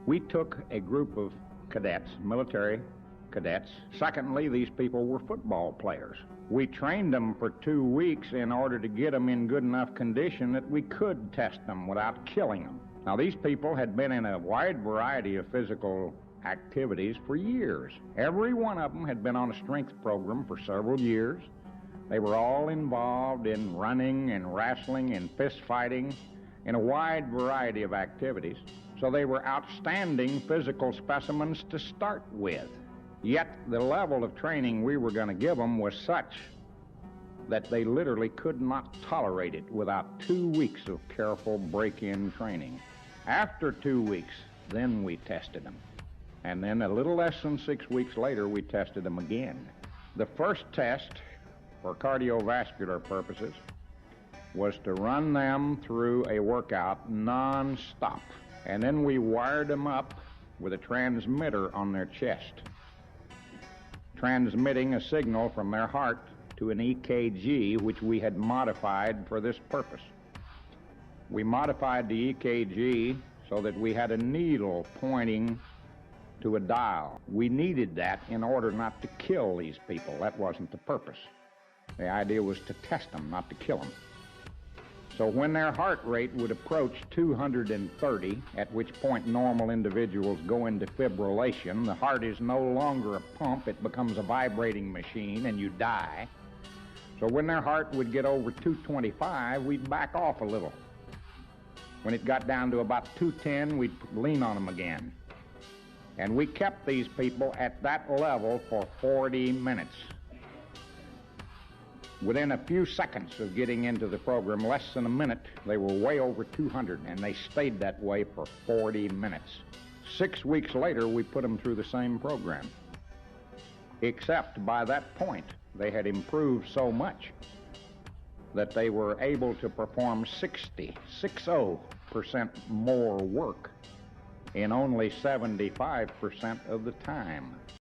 We took a group of cadets, military cadets. Secondly, these people were football players. We trained them for 2 weeks in order to get them in good enough condition that we could test them without killing them. Now, these people had been in a wide variety of physical activities for years. Every one of them had been on a strength program for several years. They were all involved in running and wrestling and fist fighting in a wide variety of activities. So they were outstanding physical specimens to start with. Yet the level of training we were going to give them was such that they literally could not tolerate it without 2 weeks of careful break-in training. After 2 weeks, then we tested them. And then a little less than 6 weeks later, we tested them again. The first test, for cardiovascular purposes, was to run them through a workout non-stop. And then we wired them up with a transmitter on their chest, transmitting a signal from their heart to an EKG, which we had modified for this purpose. We modified the EKG so that we had a needle pointing to a dial. We needed that in order not to kill these people. That wasn't the purpose. The idea was to test them, not to kill them. So when their heart rate would approach 230, at which point normal individuals go into fibrillation, the heart is no longer a pump, it becomes a vibrating machine and you die. So when their heart would get over 225, we'd back off a little. When it got down to about 210, we'd lean on them again. And we kept these people at that level for 40 minutes. Within a few seconds of getting into the program, less than a minute, they were way over 200, and they stayed that way for 40 minutes. 6 weeks later, we put them through the same program. Except by that point, they had improved so much that they were able to perform 60% more work in only 75% of the time.